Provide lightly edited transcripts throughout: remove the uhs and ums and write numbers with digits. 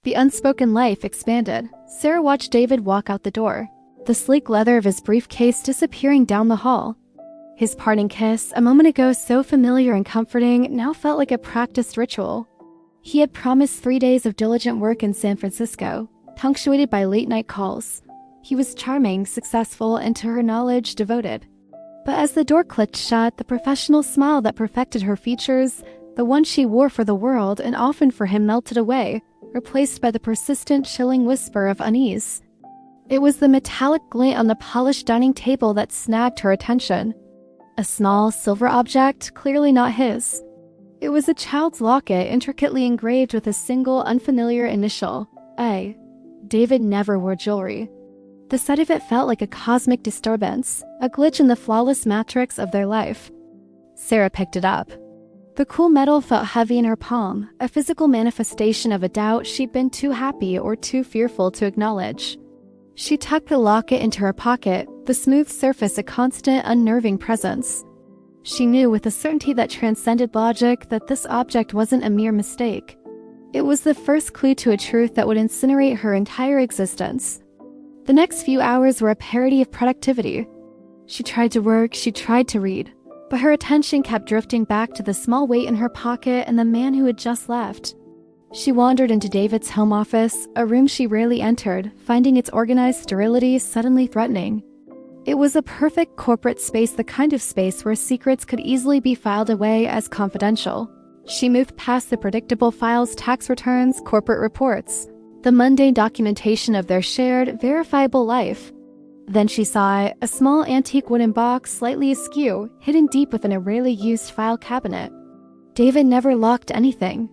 The unspoken life expanded. Sarah watched David walk out the door, the sleek leather of his briefcase disappearing down the hall. His parting kiss, a moment ago so familiar and comforting, now felt like a practiced ritual. He had promised 3 days of diligent work in San Francisco, punctuated by late-night calls. He was charming, successful, and to her knowledge, devoted. But as the door clicked shut, the professional smile that perfected her features, the one she wore for the world and often for him, melted away, replaced by the persistent, chilling whisper of unease. It was the metallic glint on the polished dining table that snagged her attention. A small, silver object, clearly not his. It was a child's locket intricately engraved with a single, unfamiliar initial, A. David never wore jewelry. The sight of it felt like a cosmic disturbance, a glitch in the flawless matrix of their life. Sarah picked it up. The cool metal felt heavy in her palm, a physical manifestation of a doubt she'd been too happy or too fearful to acknowledge. She tucked the locket into her pocket, the smooth surface a constant, unnerving presence. She knew with a certainty that transcended logic that this object wasn't a mere mistake. It was the first clue to a truth that would incinerate her entire existence. The next few hours were a parody of productivity. She tried to work, she tried to read, but her attention kept drifting back to the small weight in her pocket and the man who had just left. She wandered into David's home office, a room she rarely entered, finding its organized sterility suddenly threatening. It was a perfect corporate space, the kind of space where secrets could easily be filed away as confidential. She moved past the predictable files, tax returns, corporate reports, the mundane documentation of their shared, verifiable life. Then she saw it, a small antique wooden box slightly askew, hidden deep within a rarely used file cabinet. David never locked anything.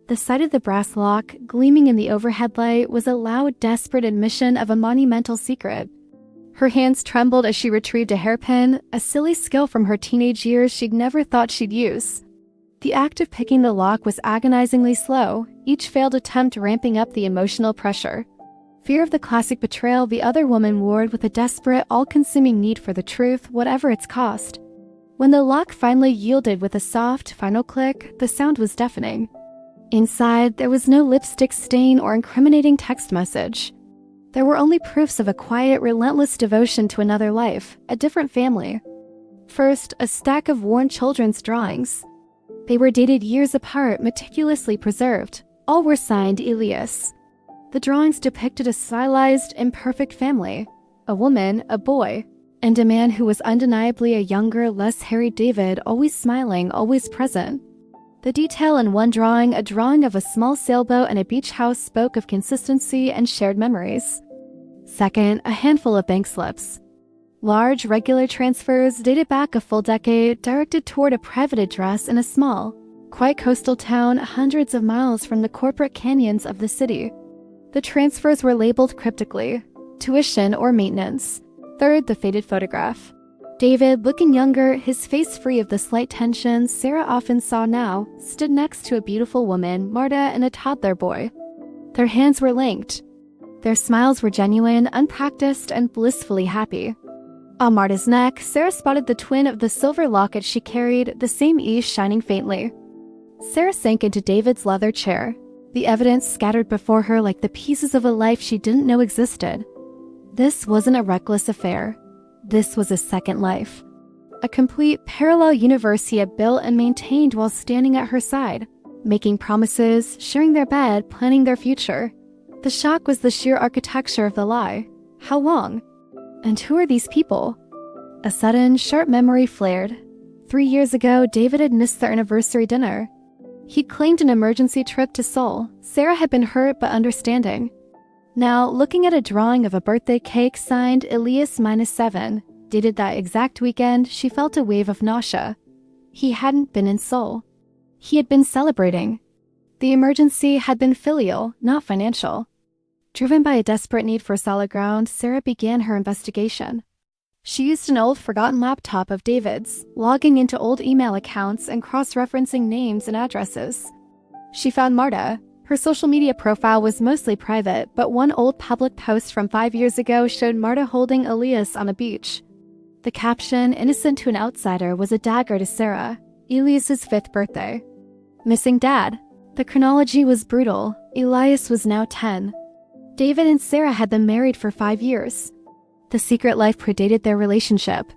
The sight of the brass lock, gleaming in the overhead light, was a loud, desperate admission of a monumental secret. Her hands trembled as she retrieved a hairpin, a silly skill from her teenage years she'd never thought she'd use. The act of picking the lock was agonizingly slow, each failed attempt ramping up the emotional pressure. Fear of the classic betrayal the other woman warred with a desperate, all-consuming need for the truth, whatever its cost. When the lock finally yielded with a soft, final click, the sound was deafening. Inside, there was no lipstick stain or incriminating text message. There were only proofs of a quiet, relentless devotion to another life, a different family. First, a stack of worn children's drawings. They were dated years apart, meticulously preserved. All were signed Elias. The drawings depicted a stylized, imperfect family, a woman, a boy, and a man who was undeniably a younger, less harried David, always smiling, always present. The detail in one drawing, a drawing of a small sailboat and a beach house, spoke of consistency and shared memories. Second, a handful of bank slips. Large, regular transfers dated back a full decade, directed toward a private address in a small, quiet coastal town hundreds of miles from the corporate canyons of the city. The transfers were labeled cryptically, tuition or maintenance. Third, the faded photograph. David, looking younger, his face free of the slight tension Sarah often saw now, stood next to a beautiful woman, Marta, and a toddler boy. Their hands were linked. Their smiles were genuine, unpracticed, and blissfully happy. On Marta's neck, Sarah spotted the twin of the silver locket she carried, the same ease shining faintly. Sarah sank into David's leather chair, the evidence scattered before her like the pieces of a life she didn't know existed. This wasn't a reckless affair. This was a second life. A complete parallel universe he had built and maintained while standing at her side, making promises, sharing their bed, planning their future. The shock was the sheer architecture of the lie. How long? And who are these people? A sudden, sharp memory flared. 3 years ago, David had missed their anniversary dinner. He'd claimed an emergency trip to Seoul. Sarah had been hurt but understanding. Now, looking at a drawing of a birthday cake signed Elias-7, dated that exact weekend, she felt a wave of nausea. He hadn't been in Seoul. He had been celebrating. The emergency had been filial, not financial. Driven by a desperate need for solid ground, Sarah began her investigation. She used an old, forgotten laptop of David's, logging into old email accounts and cross-referencing names and addresses. She found Marta. Her social media profile was mostly private, but one old public post from 5 years ago showed Marta holding Elias on a beach. The caption, innocent to an outsider, was a dagger to Sarah, Elias's 5th birthday. Missing dad. The chronology was brutal. Elias was now 10. David and Sarah had been married for 5 years. The secret life predated their relationship.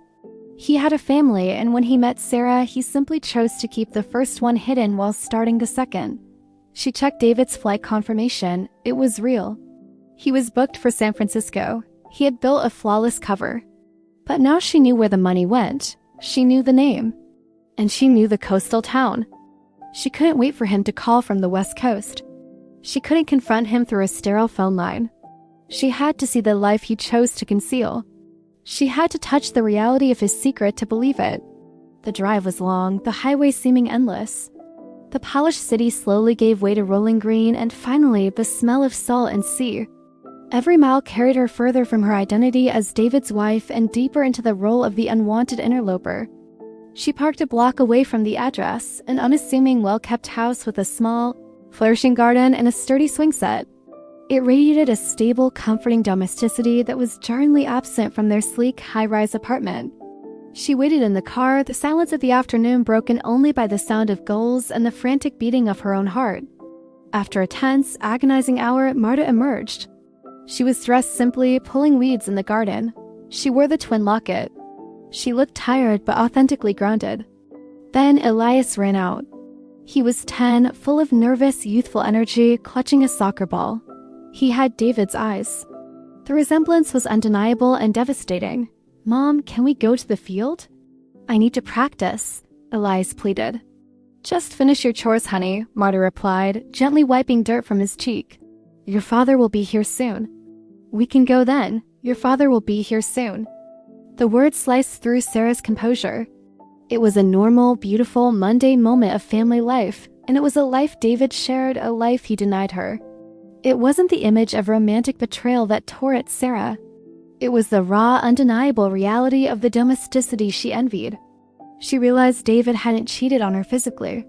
He had a family, and when he met Sarah, he simply chose to keep the first one hidden while starting the second. She checked David's flight confirmation. It was real. He was booked for San Francisco. He had built a flawless cover. But now she knew where the money went. She knew the name. And she knew the coastal town. She couldn't wait for him to call from the West Coast. She couldn't confront him through a sterile phone line. She had to see the life he chose to conceal. She had to touch the reality of his secret to believe it. The drive was long, the highway seeming endless. The polished city slowly gave way to rolling green, and finally, the smell of salt and sea. Every mile carried her further from her identity as David's wife and deeper into the role of the unwanted interloper. She parked a block away from the address, an unassuming, well-kept house with a small, flourishing garden and a sturdy swing set. It radiated a stable, comforting domesticity that was jarringly absent from their sleek, high-rise apartment. She waited in the car, the silence of the afternoon broken only by the sound of gulls and the frantic beating of her own heart. After a tense, agonizing hour, Marta emerged. She was dressed simply, pulling weeds in the garden. She wore the twin locket. She looked tired but authentically grounded. Then Elias ran out. He was 10, full of nervous, youthful energy, clutching a soccer ball. He had David's eyes. The resemblance was undeniable and devastating. "Mom, can we go to the field?" "I need to practice," Elias pleaded. "Just finish your chores, honey," Marta replied, gently wiping dirt from his cheek. "Your father will be here soon." "We can go then. Your father will be here soon." The words sliced through Sarah's composure. It was a normal, beautiful, mundane moment of family life, and it was a life David shared, a life he denied her. It wasn't the image of romantic betrayal that tore at Sarah. It was the raw, undeniable reality of the domesticity she envied. She realized David hadn't cheated on her physically.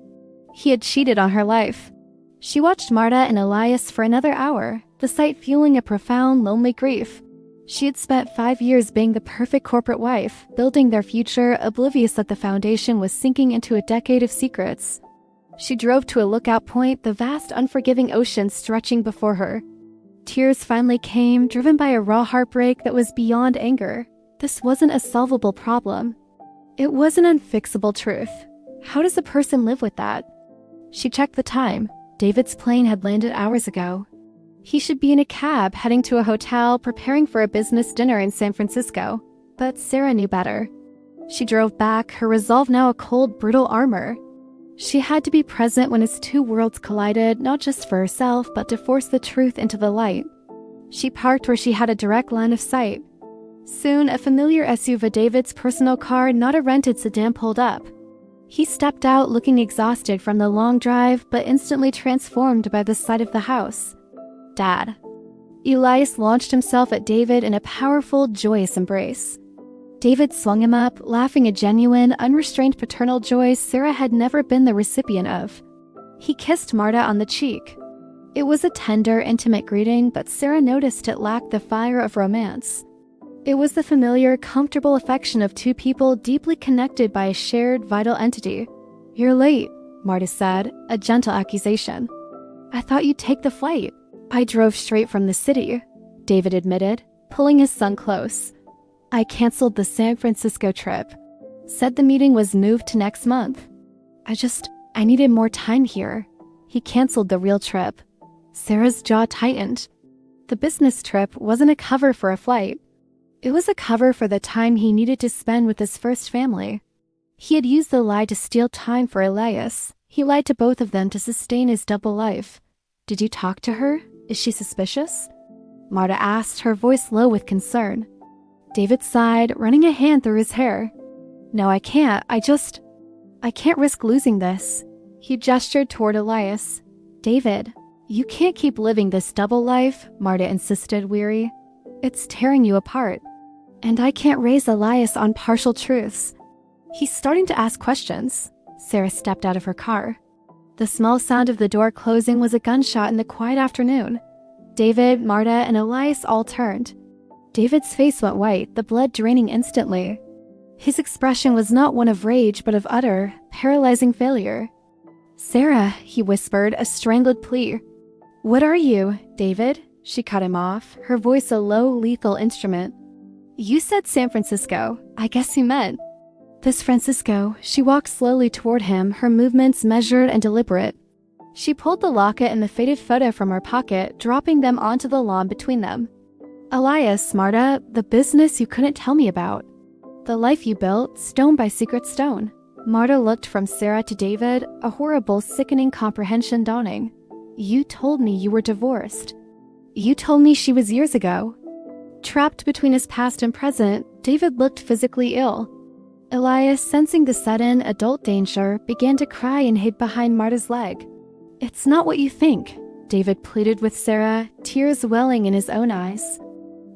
He had cheated on her life. She watched Marta and Elias for another hour, the sight fueling a profound, lonely grief. She had spent 5 years being the perfect corporate wife, building their future, oblivious that the foundation was sinking into a decade of secrets. She drove to a lookout point, the vast, unforgiving ocean stretching before her. Tears finally came, driven by a raw heartbreak that was beyond anger. This wasn't a solvable problem. It was an unfixable truth. How does a person live with that? She checked the time. David's plane had landed hours ago. He should be in a cab, heading to a hotel, preparing for a business dinner in San Francisco. But Sarah knew better. She drove back, her resolve now a cold, brutal armor. She had to be present when his two worlds collided, not just for herself, but to force the truth into the light. She parked where she had a direct line of sight. Soon, a familiar SUV, David's personal car, not a rented sedan, pulled up. He stepped out, looking exhausted from the long drive, but instantly transformed by the sight of the house. "Dad." Elias launched himself at David in a powerful, joyous embrace. David swung him up, laughing a genuine, unrestrained paternal joy Sarah had never been the recipient of. He kissed Marta on the cheek. It was a tender, intimate greeting, but Sarah noticed it lacked the fire of romance. It was the familiar, comfortable affection of two people deeply connected by a shared, vital entity. "You're late," Marta said, a gentle accusation. "I thought you'd take the flight." "I drove straight from the city," David admitted, pulling his son close. "I canceled the San Francisco trip. Said the meeting was moved to next month. I needed more time here." He canceled the real trip. Sarah's jaw tightened. The business trip wasn't a cover for a flight. It was a cover for the time he needed to spend with his first family. He had used the lie to steal time for Elias. He lied to both of them to sustain his double life. "Did you talk to her? Is she suspicious?" Marta asked, her voice low with concern. David sighed, running a hand through his hair. "No, I can't. I can't risk losing this." He gestured toward Elias. "David, you can't keep living this double life," Marta insisted, weary. "It's tearing you apart. And I can't raise Elias on partial truths." "He's starting to ask questions." Sarah stepped out of her car. The small sound of the door closing was a gunshot in the quiet afternoon. David, Marta, and Elias all turned. David's face went white, the blood draining instantly. His expression was not one of rage, but of utter, paralyzing failure. "Sarah," he whispered, a strangled plea. "What are you, David?" She cut him off, her voice a low, lethal instrument. "You said San Francisco. I guess you meant." "This Francisco." She walked slowly toward him, her movements measured and deliberate. She pulled the locket and the faded photo from her pocket, dropping them onto the lawn between them. "Elias, Marta, the business you couldn't tell me about. The life you built, stone by secret stone." Marta looked from Sarah to David, a horrible, sickening comprehension dawning. "You told me you were divorced. You told me she was years ago." Trapped between his past and present, David looked physically ill. Elias, sensing the sudden, adult danger, began to cry and hid behind Marta's leg. "It's not what you think," David pleaded with Sarah, tears welling in his own eyes.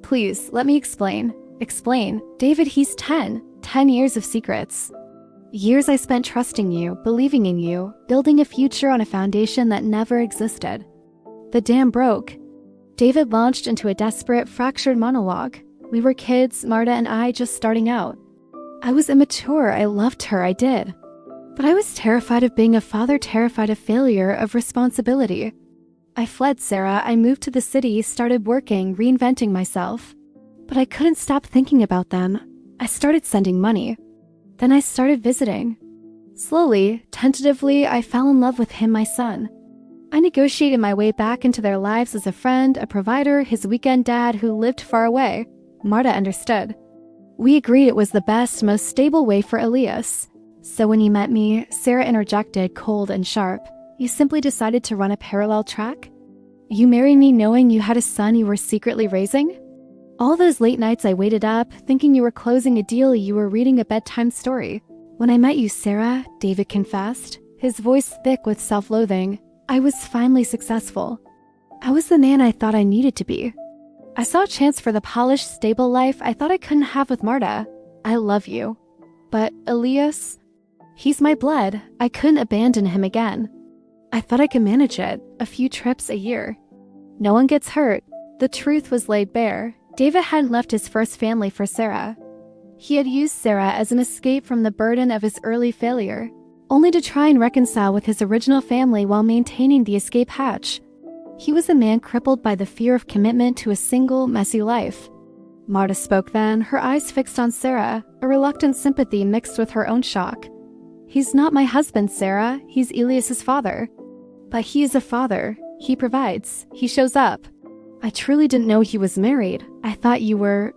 "Please, let me explain." "Explain? David, he's 10. 10 years of secrets. Years I spent trusting you, believing in you, building a future on a foundation that never existed. The dam broke." David launched into a desperate, fractured monologue. "We were kids, Marta and I, just starting out. I was immature, I loved her, I did. But I was terrified of being a father, terrified of failure, of responsibility. I fled, Sarah. I moved to the city, started working, reinventing myself. But I couldn't stop thinking about them. I started sending money. Then I started visiting. Slowly, tentatively, I fell in love with him, my son. I negotiated my way back into their lives as a friend, a provider, his weekend dad who lived far away." Marta understood. "We agreed it was the best, most stable way for Elias. So when you met me," Sarah interjected, cold and sharp, "you simply decided to run a parallel track? You married me knowing you had a son you were secretly raising? All those late nights I waited up, thinking you were closing a deal, you were reading a bedtime story. When I met you, Sarah," David confessed, his voice thick with self-loathing, "I was finally successful. I was the man I thought I needed to be. I saw a chance for the polished, stable life I thought I couldn't have with Marta. I love you. But Elias, he's my blood. I couldn't abandon him again. I thought I could manage it, a few trips a year. No one gets hurt." The truth was laid bare. David hadn't left his first family for Sarah. He had used Sarah as an escape from the burden of his early failure, only to try and reconcile with his original family while maintaining the escape hatch. He was a man crippled by the fear of commitment to a single, messy life. Marta spoke then, her eyes fixed on Sarah, a reluctant sympathy mixed with her own shock. "He's not my husband, Sarah. He's Elias's father. But he is a father. He provides. He shows up. I truly didn't know he was married. I thought you were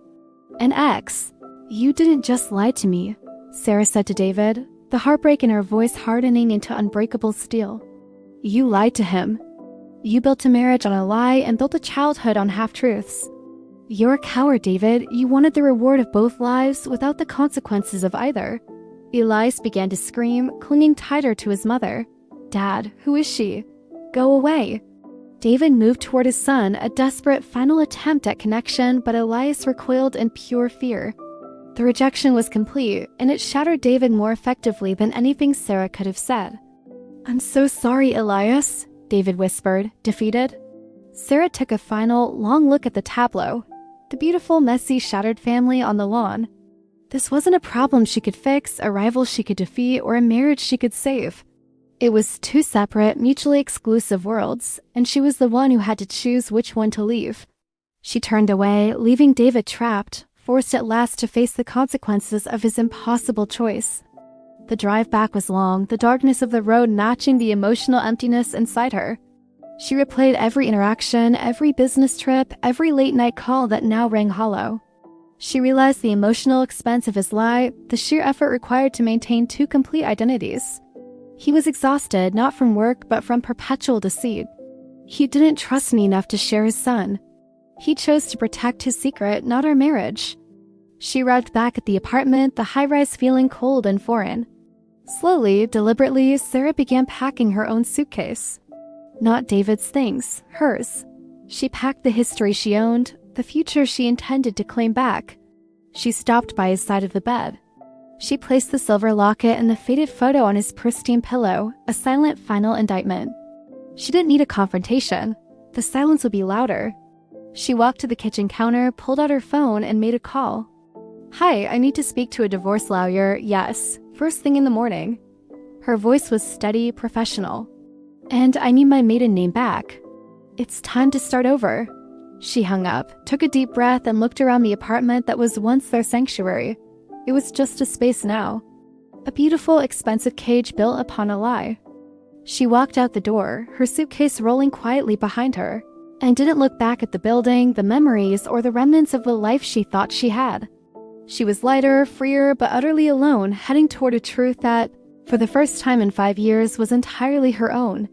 an ex." "You didn't just lie to me," Sarah said to David, the heartbreak in her voice hardening into unbreakable steel. "You lied to him. You built a marriage on a lie and built a childhood on half-truths. You're a coward, David. You wanted the reward of both lives without the consequences of either." Elias began to scream, clinging tighter to his mother. "Dad, who is she? Go away." David moved toward his son, a desperate final attempt at connection, but Elias recoiled in pure fear. The rejection was complete, and it shattered David more effectively than anything Sarah could have said. "I'm so sorry, Elias," David whispered, defeated. Sarah took a final, long look at the tableau, the beautiful, messy, shattered family on the lawn. This wasn't a problem she could fix, a rival she could defeat, or a marriage she could save. It was two separate, mutually exclusive worlds, and she was the one who had to choose which one to leave. She turned away, leaving David trapped, forced at last to face the consequences of his impossible choice. The drive back was long, the darkness of the road notching the emotional emptiness inside her. She replayed every interaction, every business trip, every late-night call that now rang hollow. She realized the emotional expense of his lie, the sheer effort required to maintain two complete identities. He was exhausted, not from work, but from perpetual deceit. He didn't trust me enough to share his son. He chose to protect his secret, not our marriage. She arrived back at the apartment, the high-rise feeling cold and foreign. Slowly, deliberately, Sarah began packing her own suitcase. Not David's things, hers. She packed the history she owned, the future she intended to claim back. She stopped by his side of the bed. She placed the silver locket and the faded photo on his pristine pillow, a silent final indictment. She didn't need a confrontation. The silence would be louder. She walked to the kitchen counter, pulled out her phone, and made a call. "Hi, I need to speak to a divorce lawyer. Yes, first thing in the morning." Her voice was steady, professional. "And I need my maiden name back. It's time to start over." She hung up, took a deep breath, and looked around the apartment that was once their sanctuary. It was just a space now. A beautiful, expensive cage built upon a lie. She walked out the door, her suitcase rolling quietly behind her, and didn't look back at the building, the memories, or the remnants of the life she thought she had. She was lighter, freer, but utterly alone, heading toward a truth that, for the first time in 5 years, was entirely her own.